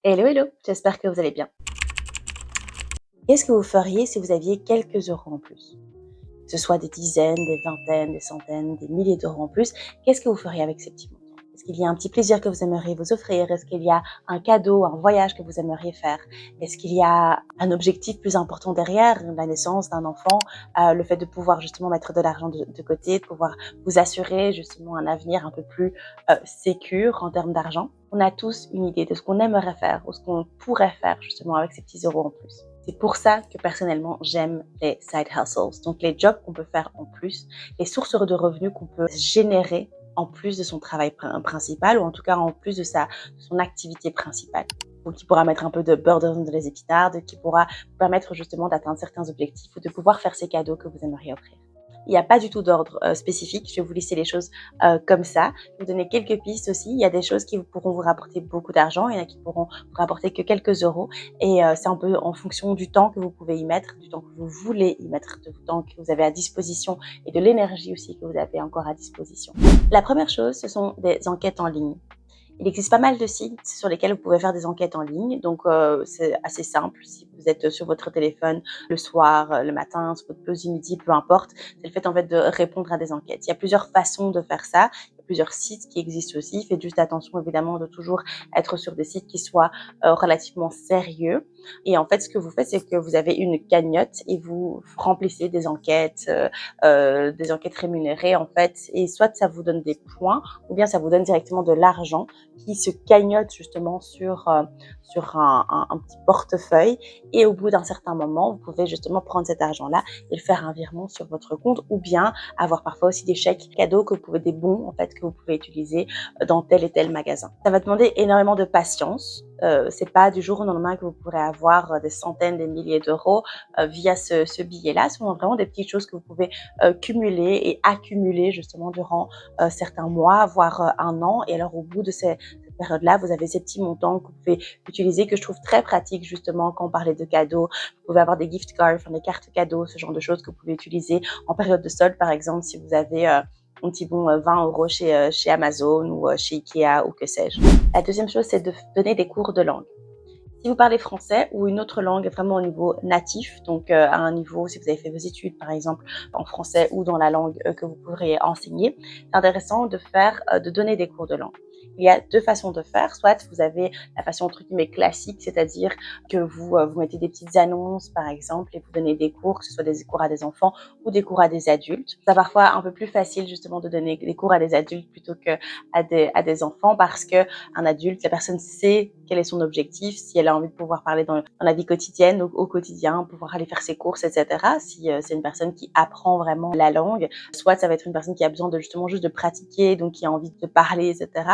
Hello, hello, j'espère que vous allez bien. Qu'est-ce que vous feriez si vous aviez quelques euros en plus? Que ce soit des dizaines, des vingtaines, des centaines, des milliers d'euros en plus, qu'est-ce que vous feriez avec ces petits montants? Est-ce qu'il y a un petit plaisir que vous aimeriez vous offrir? Est-ce qu'il y a un cadeau, un voyage que vous aimeriez faire? Est-ce qu'il y a un objectif plus important derrière, la naissance d'un enfant, le fait de pouvoir justement mettre de l'argent de côté, de pouvoir vous assurer justement un avenir un peu plus sécure en termes d'argent? On a tous une idée de ce qu'on aimerait faire ou ce qu'on pourrait faire justement avec ces petits euros en plus. C'est pour ça que personnellement, j'aime les side hustles, donc les jobs qu'on peut faire en plus, les sources de revenus qu'on peut générer en plus de son travail principal ou en tout cas en plus de son activité principale. Donc qui pourra mettre un peu de beurre dans les épinards, qui pourra vous permettre justement d'atteindre certains objectifs ou de pouvoir faire ces cadeaux que vous aimeriez offrir. Il n'y a pas du tout d'ordre spécifique. Je vais vous lister les choses comme ça. Je vais vous donner quelques pistes aussi. Il y a des choses qui pourront vous rapporter beaucoup d'argent. Il y en a qui pourront vous rapporter que quelques euros. Et c'est un peu en fonction du temps que vous pouvez y mettre, du temps que vous voulez y mettre, du temps que vous avez à disposition et de l'énergie aussi que vous avez encore à disposition. La première chose, ce sont des enquêtes en ligne. Il existe pas mal de sites sur lesquels vous pouvez faire des enquêtes en ligne. Donc, c'est assez simple. Si vous êtes sur votre téléphone le soir, le matin, sur votre pause du midi, peu importe, c'est le fait en fait de répondre à des enquêtes. Il y a plusieurs façons de faire ça. Il y a plusieurs sites qui existent aussi. Faites juste attention évidemment de toujours être sur des sites qui soient relativement sérieux. Et en fait, ce que vous faites, c'est que vous avez une cagnotte et vous remplissez des enquêtes rémunérées en fait. Et soit ça vous donne des points, ou bien ça vous donne directement de l'argent qui se cagnotte justement sur un petit portefeuille. Et au bout d'un certain moment, vous pouvez justement prendre cet argent-là et le faire un virement sur votre compte, ou bien avoir parfois aussi des chèques cadeaux des bons en fait que vous pouvez utiliser dans tel et tel magasin. Ça va demander énormément de patience. C'est pas du jour au lendemain que vous pourrez avoir des centaines, des milliers d'euros via ce billet-là. Ce sont vraiment des petites choses que vous pouvez cumuler et accumuler justement durant certains mois, voire un an. Et alors au bout de cette période-là, vous avez ces petits montants que vous pouvez utiliser, que je trouve très pratique justement quand on parlait de cadeaux. Vous pouvez avoir des gift cards, des cartes cadeaux, ce genre de choses que vous pouvez utiliser en période de solde, par exemple, si vous avez un petit bon 20 euros chez Amazon ou chez Ikea ou que sais-je. La deuxième chose, c'est de donner des cours de langue. Si vous parlez français ou une autre langue vraiment au niveau natif, donc à un niveau, si vous avez fait vos études par exemple en français ou dans la langue que vous pourrez enseigner, c'est intéressant de donner des cours de langue. Il y a deux façons de faire. Soit vous avez la façon entre guillemets classique, c'est-à-dire que vous mettez des petites annonces par exemple et vous donnez des cours, que ce soit des cours à des enfants ou des cours à des adultes. C'est parfois un peu plus facile justement de donner des cours à des adultes plutôt à des enfants parce que un adulte, la personne sait quel est son objectif, si elle a envie de pouvoir parler dans la vie quotidienne, au quotidien, pouvoir aller faire ses courses, etc. Si c'est une personne qui apprend vraiment la langue, soit ça va être une personne qui a besoin de justement juste de pratiquer, donc qui a envie de parler, etc.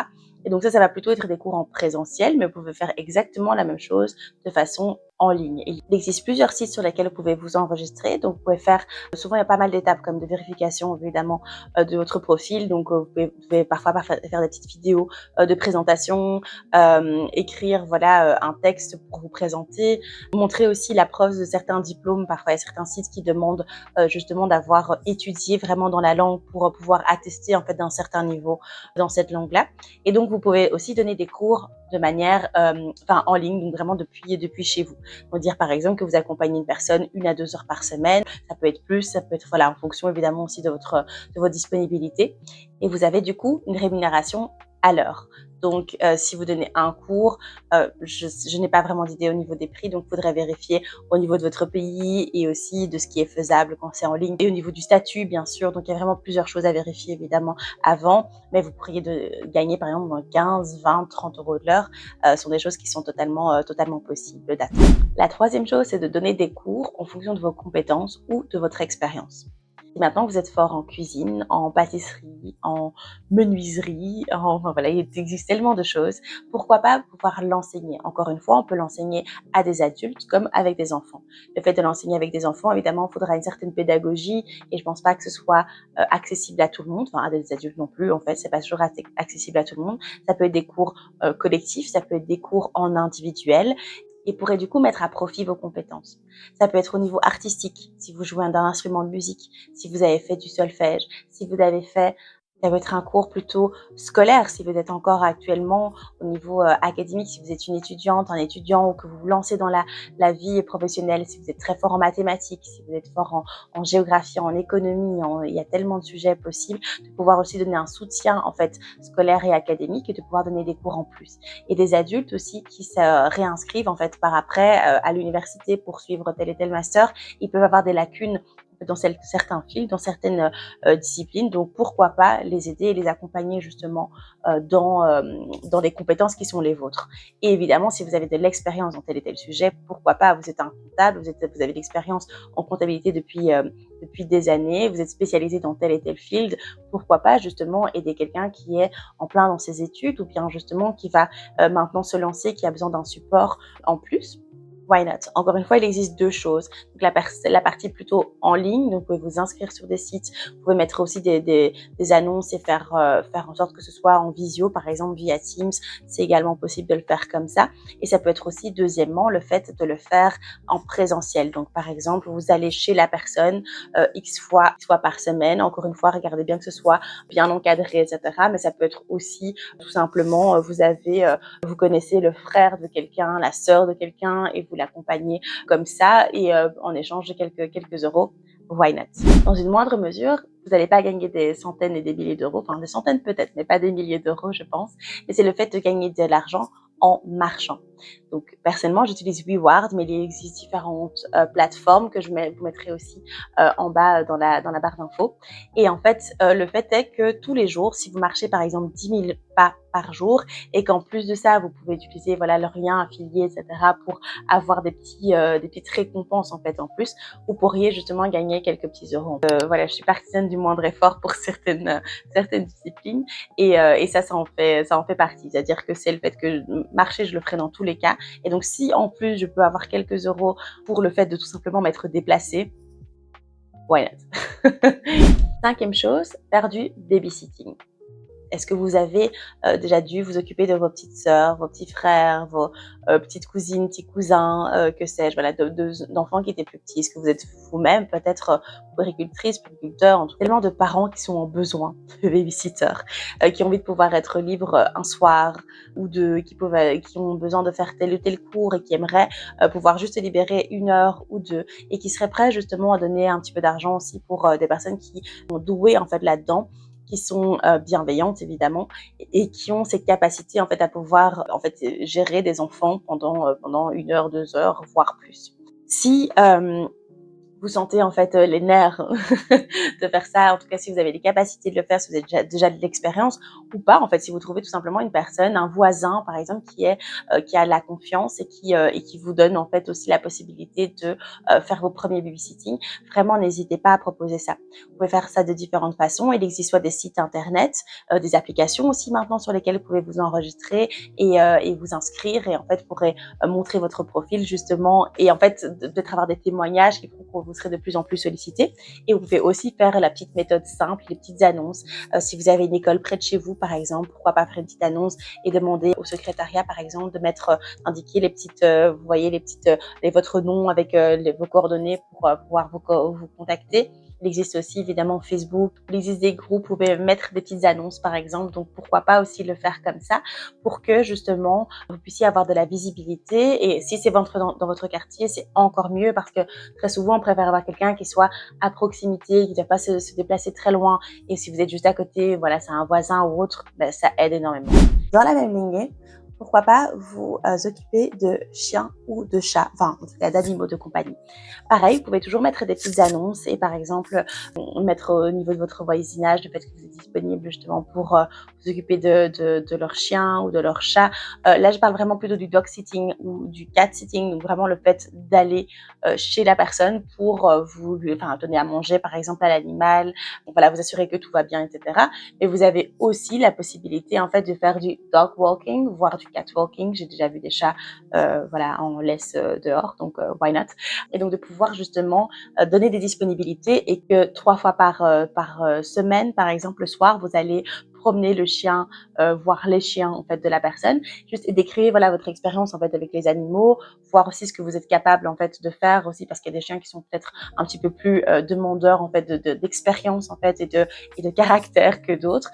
Et donc ça va plutôt être des cours en présentiel, mais vous pouvez faire exactement la même chose de façon en ligne. Il existe plusieurs sites sur lesquels vous pouvez vous enregistrer. Donc, vous pouvez faire, souvent il y a pas mal d'étapes comme de vérification évidemment de votre profil. Donc, vous pouvez parfois faire des petites vidéos de présentation, écrire voilà un texte pour vous présenter, montrer aussi la preuve de certains diplômes. Parfois, il y a certains sites qui demandent justement d'avoir étudié vraiment dans la langue pour pouvoir attester en fait d'un certain niveau dans cette langue-là. Et donc, vous pouvez aussi donner des cours de manière, en ligne, donc vraiment depuis chez vous. Donc, dire par exemple que vous accompagnez une personne 1 à 2 heures par semaine. Ça peut être plus, ça peut être voilà en fonction évidemment aussi de votre disponibilité. Et vous avez du coup une rémunération à l'heure. Donc, si vous donnez un cours, je n'ai pas vraiment d'idée au niveau des prix, donc il faudrait vérifier au niveau de votre pays et aussi de ce qui est faisable quand c'est en ligne et au niveau du statut, bien sûr. Donc, il y a vraiment plusieurs choses à vérifier, évidemment, avant. Mais vous pourriez gagner, par exemple, 15, 20, 30 euros de l'heure. Ce sont des choses qui sont totalement possibles d'atteindre. La troisième chose, c'est de donner des cours en fonction de vos compétences ou de votre expérience. Et maintenant, vous êtes fort en cuisine, en pâtisserie, en menuiserie, enfin voilà, il existe tellement de choses. Pourquoi pas pouvoir l'enseigner? Encore une fois, on peut l'enseigner à des adultes comme avec des enfants. Le fait de l'enseigner avec des enfants, évidemment, il faudra une certaine pédagogie et je pense pas que ce soit accessible à tout le monde, enfin à des adultes non plus. En fait, c'est pas toujours accessible à tout le monde. Ça peut être des cours collectifs, ça peut être des cours en individuel et pourrait du coup mettre à profit vos compétences. Ça peut être au niveau artistique, si vous jouez d'un instrument de musique, si vous avez fait du solfège, si vous avez fait Ça peut être un cours plutôt scolaire si vous êtes encore actuellement au niveau académique, si vous êtes une étudiante, un étudiant ou que vous vous lancez dans la vie professionnelle, si vous êtes très fort en mathématiques, si vous êtes fort en géographie, en économie, il y a tellement de sujets possibles, de pouvoir aussi donner un soutien en fait scolaire et académique et de pouvoir donner des cours en plus. Et des adultes aussi qui se réinscrivent en fait par après à l'université pour suivre tel et tel master, ils peuvent avoir des lacunes dans certains fils, dans certaines disciplines. Donc, pourquoi pas les aider et les accompagner justement dans des compétences qui sont les vôtres. Et évidemment, si vous avez de l'expérience dans tel et tel sujet, pourquoi pas, vous êtes un comptable, vous avez de l'expérience en comptabilité depuis des années, vous êtes spécialisé dans tel et tel field, pourquoi pas justement aider quelqu'un qui est en plein dans ses études ou bien justement qui va maintenant se lancer, qui a besoin d'un support en plus. Why not? Encore une fois, il existe deux choses. Donc la partie plutôt en ligne, donc vous pouvez vous inscrire sur des sites, vous pouvez mettre aussi des annonces et faire en sorte que ce soit en visio, par exemple via Teams, c'est également possible de le faire comme ça. Et ça peut être aussi, deuxièmement, le fait de le faire en présentiel. Donc par exemple, vous allez chez la personne X fois par semaine. Encore une fois, regardez bien que ce soit bien encadré, etc. Mais ça peut être aussi tout simplement, vous connaissez le frère de quelqu'un, la sœur de quelqu'un et vous l'accompagnez comme ça et en échange de quelques euros, why not? Dans une moindre mesure, vous n'allez pas gagner des centaines et des milliers d'euros, enfin des centaines peut-être, mais pas des milliers d'euros, je pense. Mais c'est le fait de gagner de l'argent en marchant. Donc personnellement, j'utilise Reward, mais il existe différentes plateformes que vous mettrai aussi en bas dans la barre d'infos. Et en fait, le fait est que tous les jours, si vous marchez par exemple 10 000 pas par jour et qu'en plus de ça, vous pouvez utiliser voilà le lien affilié, etc. pour avoir des petites récompenses en fait en plus, vous pourriez justement gagner quelques petits euros. Voilà, je suis partisane du moindre effort pour certaines disciplines et ça en fait partie. C'est-à-dire que c'est le fait que marcher, je le ferai dans tous les cas. Et donc, si en plus je peux avoir quelques euros pour le fait de tout simplement m'être déplacée, why not? Cinquième chose, faire du babysitting. Est-ce que vous avez déjà dû vous occuper de vos petites sœurs, vos petits frères, vos petites cousines, petits cousins, que sais-je, voilà, d'enfants qui étaient plus petits? Est-ce que vous êtes vous-même peut-être puéricultrice, puériculteur, en tout cas, tellement de parents qui sont en besoin de babysitters, qui ont envie de pouvoir être libres un soir ou qui ont besoin de faire tel ou tel cours et qui aimeraient pouvoir juste libérer 1 heure ou deux et qui seraient prêts justement à donner un petit peu d'argent aussi pour des personnes qui sont douées en fait là-dedans, qui sont bienveillantes évidemment et qui ont cette capacité en fait à pouvoir en fait gérer des enfants pendant 1 heure, 2 heures, voire plus. Si vous sentez en fait les nerfs de faire ça, en tout cas si vous avez les capacités de le faire, si vous avez déjà de l'expérience ou pas, en fait si vous trouvez tout simplement une personne, un voisin par exemple qui a la confiance et qui vous donne en fait aussi la possibilité de faire vos premiers babysitting, vraiment n'hésitez pas à proposer ça. Vous pouvez faire ça de différentes façons. Il existe soit des sites internet, des applications aussi maintenant sur lesquelles vous pouvez vous enregistrer et vous inscrire et en fait vous pourrez montrer votre profil justement et en fait peut-être avoir des témoignages qui feront que vous serez de plus en plus sollicité. Et vous pouvez aussi faire la petite méthode simple, les petites annonces. Si vous avez une école près de chez vous, par exemple, pourquoi pas faire une petite annonce et demander au secrétariat, par exemple, de mettre, indiquer les petites, vous voyez, votre nom avec vos coordonnées pour pouvoir vous contacter. Il existe aussi évidemment Facebook, il existe des groupes, vous pouvez mettre des petites annonces par exemple, donc pourquoi pas aussi le faire comme ça pour que justement vous puissiez avoir de la visibilité et si c'est dans votre quartier, c'est encore mieux parce que très souvent on préfère avoir quelqu'un qui soit à proximité, qui ne doit pas se déplacer très loin et si vous êtes juste à côté, voilà, c'est un voisin ou autre, ben, ça aide énormément. Dans la même lignée, pourquoi pas vous occuper de chiens ou de chats, enfin en tout cas d'animaux de compagnie. Pareil, vous pouvez toujours mettre des petites annonces et par exemple mettre au niveau de votre voisinage le fait que vous êtes disponible justement pour vous occuper de leur chien ou de leur chat. Là, je parle vraiment plutôt du dog sitting ou du cat sitting, donc vraiment le fait d'aller chez la personne pour donner à manger par exemple à l'animal, donc voilà, vous assurer que tout va bien, etc. Mais vous avez aussi la possibilité en fait de faire du dog walking, voire du cat walking. J'ai déjà vu des chats en laisse dehors, donc why not? Et donc de pouvoir justement donner des disponibilités et que 3 fois par semaine, par exemple le soir, vous allez promener le chien, voir les chiens en fait de la personne, juste décrire voilà votre expérience en fait avec les animaux, voir aussi ce que vous êtes capable en fait de faire aussi parce qu'il y a des chiens qui sont peut-être un petit peu plus demandeurs en fait d'expérience en fait et de caractère que d'autres.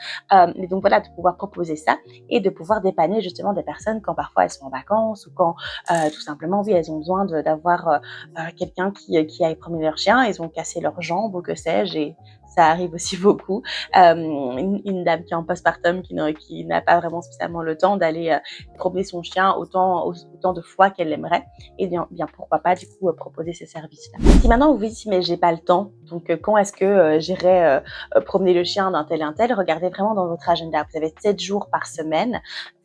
Et donc voilà, de pouvoir proposer ça et de pouvoir dépanner justement des personnes quand parfois elles sont en vacances ou quand tout simplement oui elles ont besoin d'avoir quelqu'un qui aille promener leur chien, ils ont cassé leurs jambes ou que sais-je et ça arrive aussi beaucoup. Une dame qui est en postpartum qui n'a pas vraiment spécialement le temps d'aller promener son chien autant de fois qu'elle l'aimerait. Et bien pourquoi pas du coup proposer ces services-là. Si maintenant vous vous dites mais j'ai pas le temps, donc quand est-ce que j'irai promener le chien d'un tel et un tel, regardez vraiment dans votre agenda. Vous avez 7 jours par semaine.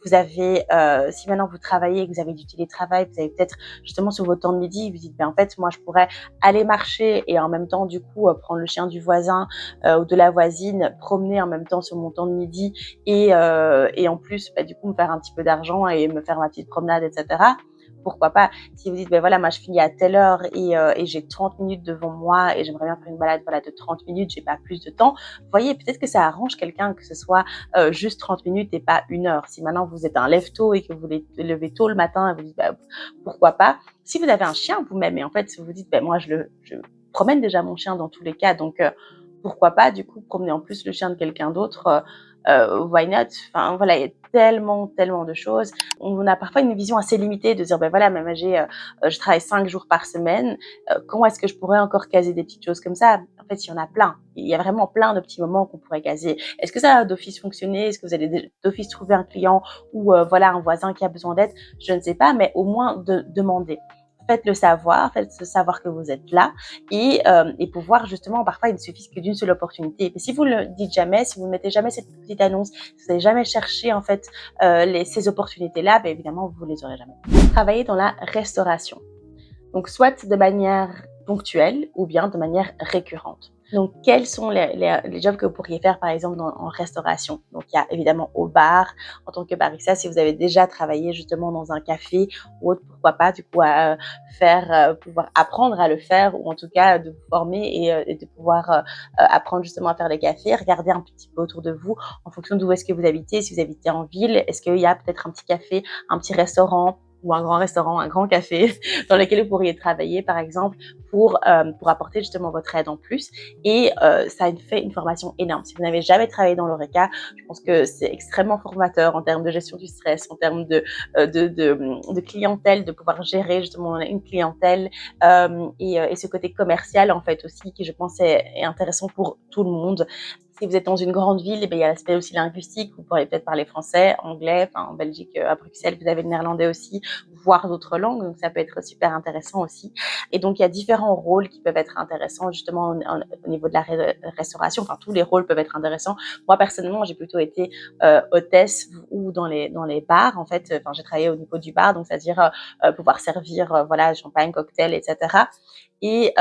Vous avez, si maintenant vous travaillez, que vous avez du télétravail, vous avez peut-être justement sur votre temps de midi, vous dites ben en fait moi je pourrais aller marcher et en même temps du coup prendre le chien du voisin ou de la voisine, promener en même temps sur mon temps de midi et en plus bah, du coup me faire un petit peu d'argent et me faire ma petite promenade, etc. Pourquoi pas? Si vous dites, ben voilà, moi je finis à telle heure et j'ai 30 minutes devant moi et j'aimerais bien faire une balade voilà, de 30 minutes, j'ai pas plus de temps. Vous voyez, peut-être que ça arrange quelqu'un que ce soit juste 30 minutes et pas 1 heure. Si maintenant vous êtes un lève-tôt et que vous voulez lever tôt le matin et vous dites, ben, pourquoi pas? Si vous avez un chien vous-même et en fait, si vous vous dites, ben moi je promène déjà mon chien dans tous les cas, donc pourquoi pas du coup promener en plus le chien de quelqu'un d'autre why not? Enfin voilà, il y a tellement de choses. On a parfois une vision assez limitée de dire ben voilà, même je travaille 5 jours par semaine. Comment est-ce que je pourrais encore caser des petites choses comme ça? En fait, il y en a plein. Il y a vraiment plein de petits moments qu'on pourrait caser. Est-ce que ça a d'office fonctionné? Est-ce que vous allez d'office trouver un client ou voilà un voisin qui a besoin d'aide? Je ne sais pas, mais au moins de demander. Faites-le savoir, faites savoir que vous êtes là et pouvoir justement, parfois il ne suffit que d'une seule opportunité. Mais si vous ne le dites jamais, si vous ne mettez jamais cette petite annonce, si vous n'allez jamais chercher en fait ces opportunités-là, ben évidemment vous les aurez jamais. Travailler dans la restauration, donc soit de manière ponctuelle ou bien de manière récurrente. Donc, quels sont les jobs que vous pourriez faire, par exemple, en restauration? Donc, il y a évidemment au bar, en tant que barista, si vous avez déjà travaillé justement dans un café ou autre, pourquoi pas, du coup, pouvoir apprendre à le faire ou en tout cas de vous former et de pouvoir apprendre justement à faire le café, regarder un petit peu autour de vous en fonction d'où est-ce que vous habitez. Si vous habitez en ville, est-ce qu'il y a peut-être un petit café, un petit restaurant ou un grand restaurant, un grand café dans lequel vous pourriez travailler, par exemple, pour apporter justement votre aide en plus. Et ça fait une formation énorme. Si vous n'avez jamais travaillé dans l'ORECA, je pense que c'est extrêmement formateur en termes de gestion du stress, en termes de clientèle, de pouvoir gérer justement une clientèle et ce côté commercial en fait aussi qui je pense est intéressant pour tout le monde. Si vous êtes dans une grande ville, eh bien, il y a l'aspect aussi linguistique. Vous pourrez peut-être parler français, anglais. Enfin, en Belgique, à Bruxelles, vous avez le néerlandais aussi, voire d'autres langues. Donc, ça peut être super intéressant aussi. Et donc, il y a différents rôles qui peuvent être intéressants justement au niveau de la restauration. Enfin, tous les rôles peuvent être intéressants. Moi, personnellement, j'ai plutôt été hôtesse ou dans les bars. En fait, j'ai travaillé au niveau du bar, donc c'est-à-dire pouvoir servir voilà, champagne, cocktail, etc. Et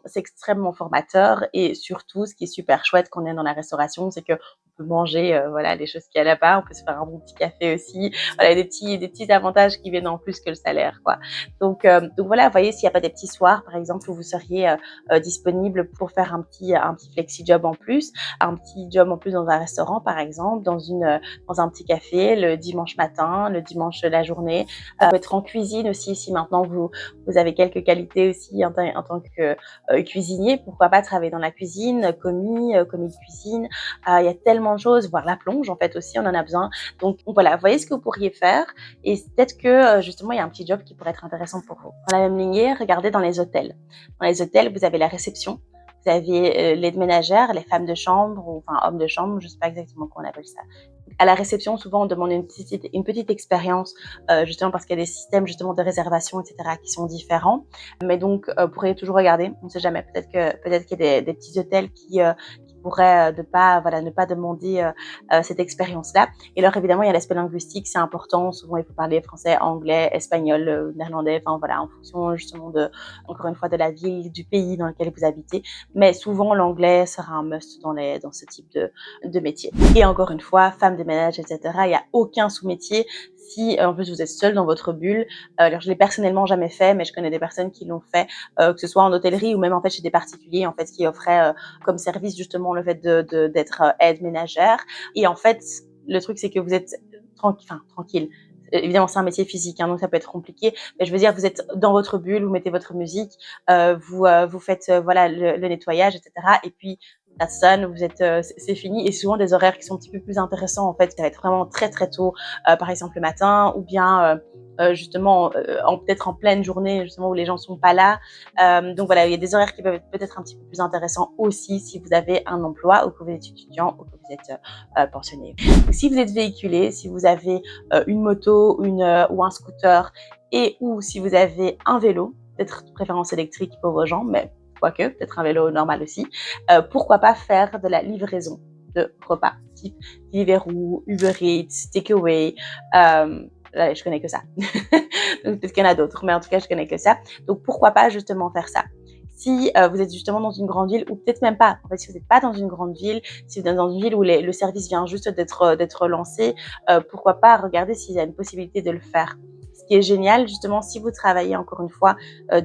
c'est extrêmement formateur et surtout, ce qui est super chouette quand on est dans la restauration, c'est qu'on peut manger voilà, les choses qu'il y a là-bas, on peut se faire un bon petit café aussi, voilà, des petits avantages qui viennent en plus que le salaire, quoi. Donc voilà, vous voyez, s'il n'y a pas des petits soirs, par exemple, où vous seriez disponible pour faire un petit flexi-job en plus, un petit job en plus dans un restaurant, par exemple, dans un petit café, le dimanche matin, le dimanche la journée, peut être en cuisine aussi, si maintenant vous avez quelques qualités aussi en tant que cuisinier, pourquoi pas travailler dans la cuisine, commis de cuisine, il y a tellement de choses, voir la plonge en fait aussi, on en a besoin. Donc voilà, voyez ce que vous pourriez faire et peut-être que justement il y a un petit job qui pourrait être intéressant pour vous. Dans la même lignée, regardez dans les hôtels. Dans les hôtels, vous avez la réception, vous avez l'aide ménagère, les femmes de chambre, ou enfin hommes de chambre, je ne sais pas exactement comment on appelle ça. À la réception, souvent, on demande une petite expérience, justement parce qu'il y a des systèmes justement de réservation, etc., qui sont différents. Mais donc, vous pourrez toujours regarder. On ne sait jamais. Peut-être qu'il y a des petits hôtels qui pourraient ne pas demander cette expérience-là. Et alors, évidemment, il y a l'aspect linguistique, c'est important. Souvent, il faut parler français, anglais, espagnol, néerlandais. Enfin voilà, en fonction justement encore une fois, de la ville, du pays dans lequel vous habitez. Mais souvent, l'anglais sera un must dans ce type de métier. Et encore une fois, femme de ménage, etc. Il n'y a aucun sous-métier si en plus vous êtes seul dans votre bulle. Alors je l'ai personnellement jamais fait, mais je connais des personnes qui l'ont fait, que ce soit en hôtellerie ou même en fait chez des particuliers en fait qui offraient comme service justement justement le fait d'être aide ménagère. Et en fait, le truc, c'est que vous êtes tranquille. Évidemment, c'est un métier physique, hein, donc ça peut être compliqué. Mais je veux dire, vous êtes dans votre bulle, vous mettez votre musique, vous faites voilà le nettoyage, etc. Et puis ça sonne, vous êtes, c'est fini. Et souvent des horaires qui sont un petit peu plus intéressants. En fait, ça va être vraiment très très tôt, par exemple le matin, ou bien justement peut-être en pleine journée, justement où les gens sont pas là. Donc voilà, il y a des horaires qui peuvent être peut-être un petit peu plus intéressants aussi si vous avez un emploi ou que vous êtes étudiant ou que vous êtes pensionné. Donc, si vous êtes véhiculé, si vous avez une moto, ou un scooter, et ou si vous avez un vélo, peut-être de préférence électrique pour vos gens, mais quoique, peut-être un vélo normal aussi, pourquoi pas faire de la livraison de repas, type Deliveroo, Uber Eats, Takeaway, je connais que ça. Donc peut-être qu'il y en a d'autres, mais en tout cas, je connais que ça. Donc pourquoi pas justement faire ça? Si vous êtes justement dans une grande ville, ou peut-être même pas, en fait, si vous n'êtes pas dans une grande ville, si vous êtes dans une ville où le service vient juste d'être lancé, pourquoi pas regarder s'il y a une possibilité de le faire. Ce qui est génial, justement, si vous travaillez encore une fois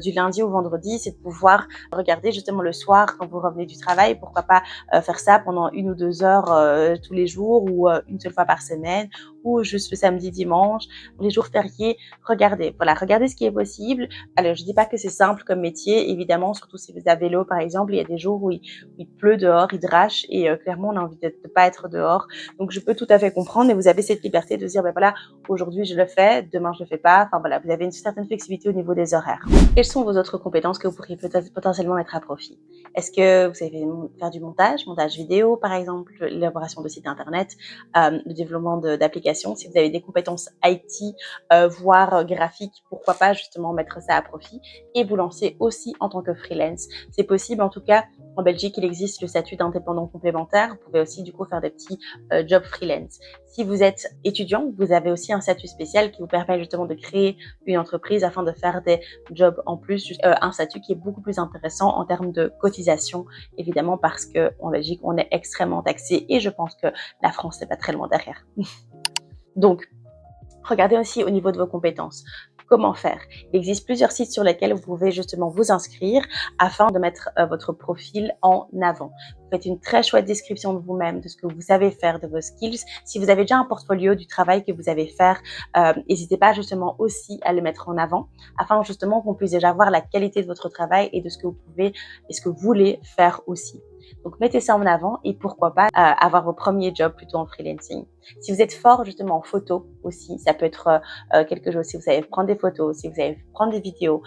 du lundi au vendredi, c'est de pouvoir regarder justement le soir quand vous revenez du travail, pourquoi pas faire ça pendant 1 ou 2 heures tous les jours, ou une seule fois par semaine, ou juste le samedi, dimanche, les jours fériés. Regardez ce qui est possible. Alors, je dis pas que c'est simple comme métier, évidemment, surtout si vous êtes à vélo, par exemple, il y a des jours où il pleut dehors, il drache, et clairement, on a envie de pas être dehors. Donc, je peux tout à fait comprendre, et vous avez cette liberté de dire, ben voilà, aujourd'hui, je le fais, demain, je le fais pas. Enfin, voilà, vous avez une certaine flexibilité au niveau des horaires. Quelles sont vos autres compétences que vous pourriez peut-être potentiellement mettre à profit? Est-ce que vous savez faire du montage vidéo, par exemple, l'élaboration de sites internet, le développement d'applications? Si vous avez des compétences IT, voire graphique, pourquoi pas justement mettre ça à profit et vous lancer aussi en tant que freelance. C'est possible, en tout cas, en Belgique, il existe le statut d'indépendant complémentaire. Vous pouvez aussi du coup faire des petits jobs freelance. Si vous êtes étudiant, vous avez aussi un statut spécial qui vous permet justement de créer une entreprise afin de faire des jobs en plus, un statut qui est beaucoup plus intéressant en termes de cotisation, évidemment, parce qu'en Belgique, on est extrêmement taxé, et je pense que la France n'est pas très loin derrière. Donc, regardez aussi au niveau de vos compétences. Comment faire? Il existe plusieurs sites sur lesquels vous pouvez justement vous inscrire afin de mettre votre profil en avant. Vous faites une très chouette description de vous-même, de ce que vous savez faire, de vos skills. Si vous avez déjà un portfolio du travail que vous avez fait, n'hésitez pas justement aussi à le mettre en avant afin justement qu'on puisse déjà voir la qualité de votre travail et de ce que vous pouvez et ce que vous voulez faire aussi. Donc, mettez ça en avant, et pourquoi pas avoir vos premiers jobs plutôt en freelancing. Si vous êtes fort justement en photo aussi, ça peut être quelque chose. Si vous savez prendre des photos, si vous savez prendre des vidéos,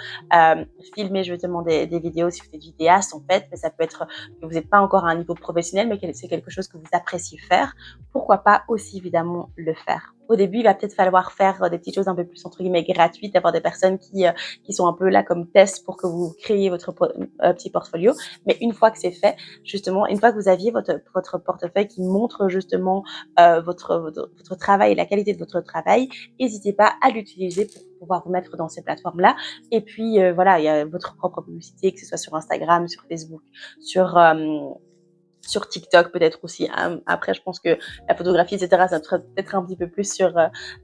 filmer justement des vidéos, si vous êtes vidéaste en fait, mais ça peut être que vous n'êtes pas encore à un niveau professionnel, mais que c'est quelque chose que vous appréciez faire, pourquoi pas aussi évidemment le faire. Au début, il va peut-être falloir faire des petites choses un peu plus entre guillemets gratuites, avoir des personnes qui sont un peu là comme test pour que vous créez votre petit portfolio. Mais une fois que c'est fait, justement, une fois que vous aviez votre portefeuille qui montre justement votre travail et la qualité de votre travail, n'hésitez pas à l'utiliser pour pouvoir vous mettre dans ces plateformes-là. Et puis, voilà, il y a votre propre publicité, que ce soit sur Instagram, sur Facebook, sur TikTok peut-être aussi. Après, je pense que la photographie, etc., ça peut être un petit peu plus sur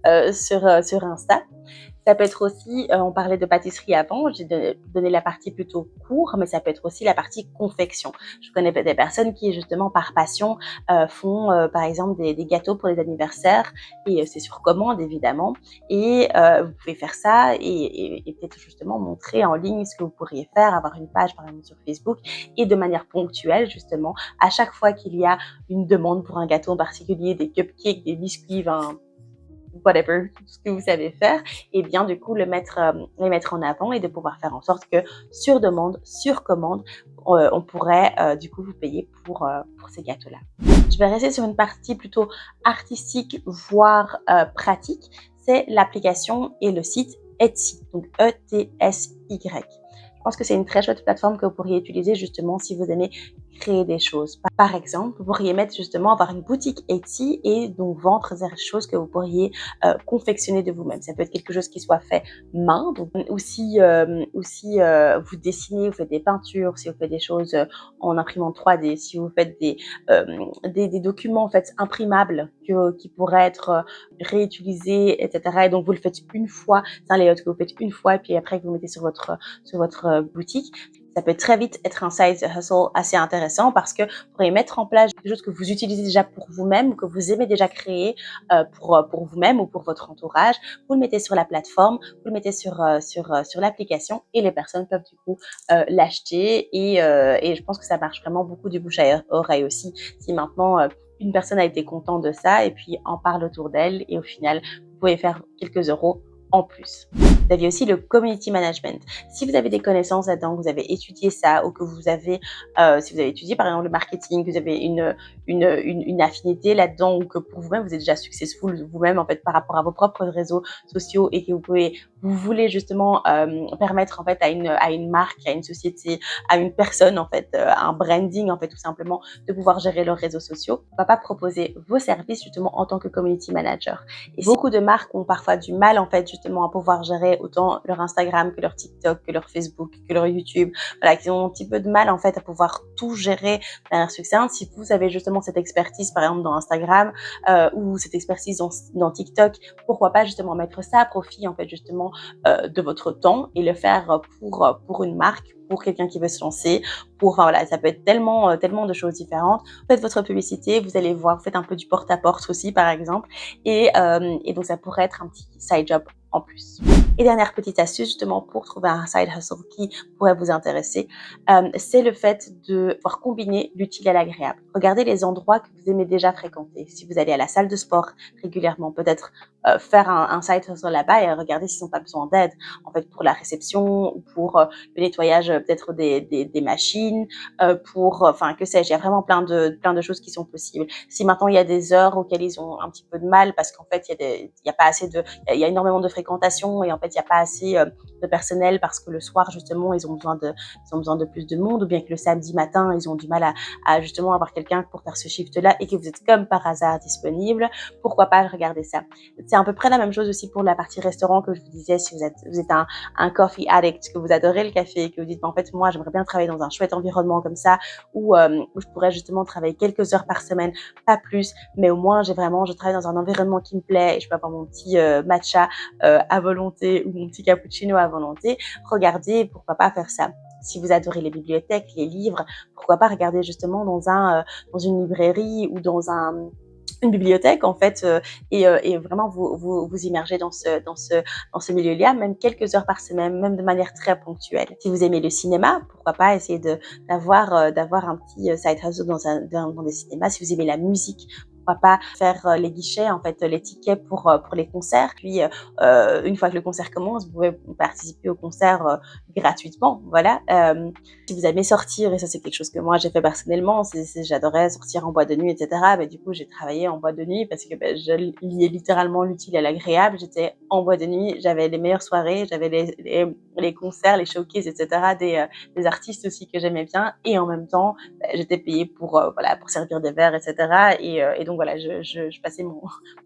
Insta. Ça peut être aussi, on parlait de pâtisserie avant, j'ai donné la partie plutôt cours, mais ça peut être aussi la partie confection. Je connais des personnes qui, justement, par passion, font, par exemple, des gâteaux pour les anniversaires, et c'est sur commande, évidemment. Et vous pouvez faire ça et peut-être justement montrer en ligne ce que vous pourriez faire, avoir une page, par exemple, sur Facebook, et de manière ponctuelle, justement, à chaque fois qu'il y a une demande pour un gâteau en particulier, des cupcakes, des biscuits, whatever, ce que vous savez faire, et bien du coup les mettre en avant, et de pouvoir faire en sorte que sur demande, sur commande, on pourrait du coup vous payer pour ces gâteaux-là. Je vais rester sur une partie plutôt artistique, voire pratique, c'est l'application et le site Etsy, donc E-T-S-Y. Je pense que c'est une très chouette plateforme que vous pourriez utiliser justement si vous aimez créer des choses. Par exemple, vous pourriez avoir une boutique Etsy et donc vendre des choses que vous pourriez confectionner de vous-même. Ça peut être quelque chose qui soit fait main, donc, ou si vous dessinez, vous faites des peintures, si vous faites des choses en imprimante 3D, si vous faites des documents en fait imprimables qui pourraient être réutilisés, etc. Et donc vous le faites une fois, c'est un layout que vous faites une fois, et puis après que vous mettez sur votre boutique. Ça peut très vite être un side hustle assez intéressant parce que vous pourrez mettre en place quelque chose que vous utilisez déjà pour vous-même, que vous aimez déjà créer pour vous-même ou pour votre entourage. Vous le mettez sur la plateforme, vous le mettez sur l'application et les personnes peuvent du coup l'acheter et je pense que ça marche vraiment beaucoup du bouche à oreille aussi. Si maintenant une personne a été contente de ça et puis en parle autour d'elle et au final, vous pouvez faire quelques euros en plus. Vous aviez aussi le community management. Si vous avez des connaissances là-dedans, que vous avez étudié ça ou que vous avez, si vous avez étudié par exemple le marketing, que vous avez une affinité là-dedans ou que pour vous-même vous êtes déjà successful vous-même en fait par rapport à vos propres réseaux sociaux et que vous voulez justement permettre en fait à une marque, à une société, à une personne en fait, un branding en fait tout simplement de pouvoir gérer leurs réseaux sociaux, on va pas proposer vos services justement en tant que community manager. Et beaucoup de marques ont parfois du mal en fait justement à pouvoir gérer autant leur Instagram que leur TikTok, que leur Facebook, que leur YouTube. Voilà, qu'ils ont un petit peu de mal en fait à pouvoir tout gérer de manière succincte. Si vous avez justement cette expertise par exemple dans Instagram ou cette expertise dans TikTok, pourquoi pas justement mettre ça à profit en fait justement de votre temps et le faire pour une marque, pour quelqu'un qui veut se lancer, enfin voilà, ça peut être tellement de choses différentes. Vous faites votre publicité, vous allez voir, vous faites un peu du porte-à-porte aussi par exemple, et donc ça pourrait être un petit side job en plus. Et dernière petite astuce justement pour trouver un side hustle qui pourrait vous intéresser, c'est le fait de pouvoir combiner l'utile à l'agréable. Regardez les endroits que vous aimez déjà fréquenter. Si vous allez à la salle de sport régulièrement, peut-être faire un side hustle là-bas et regarder s'ils n'ont pas besoin d'aide en fait pour la réception ou pour le nettoyage peut-être des machines, enfin que sais-je, il y a vraiment plein de choses qui sont possibles. Si maintenant il y a des heures auxquelles ils ont un petit peu de mal parce qu'en fait il y a pas assez il y a énormément de fréquentation et en fait il y a pas assez de personnel parce que le soir justement ils ont besoin de plus de monde ou bien que le samedi matin ils ont du mal à justement avoir quelqu'un pour faire ce shift-là et que vous êtes comme par hasard disponible, pourquoi pas regarder ça. C'est à peu près la même chose aussi pour la partie restaurant que je vous disais. Si vous êtes un coffee addict, que vous adorez le café, que vous dites en fait moi j'aimerais bien travailler dans un chouette environnement comme ça où je pourrais justement travailler quelques heures par semaine, pas plus, mais au moins je travaille dans un environnement qui me plaît et je peux avoir mon petit matcha à volonté ou mon petit cappuccino à volonté. Regardez, pourquoi pas faire ça. Si vous adorez les bibliothèques, les livres, pourquoi pas regarder justement dans une librairie ou dans une bibliothèque en fait et vraiment vous immerger dans ce milieu-là, même quelques heures par semaine, même de manière très ponctuelle. Si vous aimez le cinéma, pourquoi pas essayer d'avoir un petit side hustle dans des cinémas. Si vous aimez la musique, pourquoi pas faire les guichets, en fait, les tickets pour les concerts. Puis, une fois que le concert commence, vous pouvez participer au concert gratuitement. Voilà. Si vous aimez sortir, et ça c'est quelque chose que moi j'ai fait personnellement, j'adorais sortir en boîte de nuit, etc. Mais du coup, j'ai travaillé en boîte de nuit parce que je liais littéralement l'utile à l'agréable. J'étais en boîte de nuit, j'avais les meilleures soirées, j'avais les concerts, les showcases, etc. Des artistes aussi que j'aimais bien, et en même temps, j'étais payée pour servir des verres, etc. Et donc voilà, je passais mon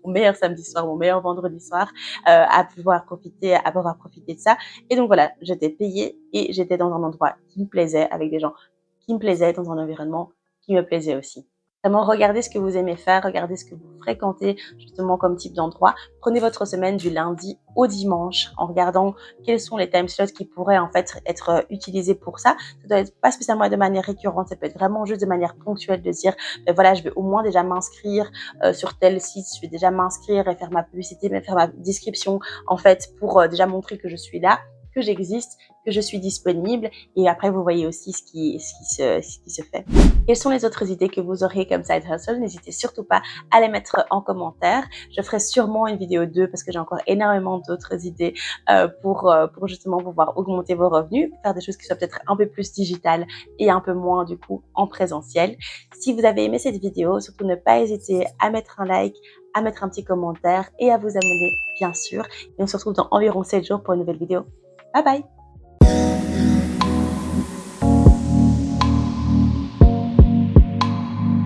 meilleur samedi soir, mon meilleur vendredi soir à pouvoir profiter de ça. Et donc voilà, j'étais payée et j'étais dans un endroit qui me plaisait, avec des gens qui me plaisaient, dans un environnement qui me plaisait aussi. Vraiment, regardez ce que vous aimez faire, regardez ce que vous fréquentez justement comme type d'endroit. Prenez votre semaine du lundi au dimanche en regardant quels sont les time slots qui pourraient en fait être utilisés pour ça. Ça doit être pas spécialement de manière récurrente, ça peut être vraiment juste de manière ponctuelle de dire voilà, je vais au moins déjà m'inscrire sur tel site, je vais déjà m'inscrire et faire ma publicité, faire ma description en fait pour déjà montrer que je suis là, que j'existe, que je suis disponible, et après vous voyez aussi ce qui se fait. Quelles sont les autres idées que vous auriez comme side hustle? N'hésitez surtout pas à les mettre en commentaire. Je ferai sûrement une vidéo 2 parce que j'ai encore énormément d'autres idées pour justement pouvoir augmenter vos revenus, faire des choses qui soient peut-être un peu plus digitales et un peu moins du coup en présentiel. Si vous avez aimé cette vidéo, surtout ne pas hésiter à mettre un like, à mettre un petit commentaire et à vous abonner bien sûr. Et on se retrouve dans environ 7 jours pour une nouvelle vidéo. Bye bye!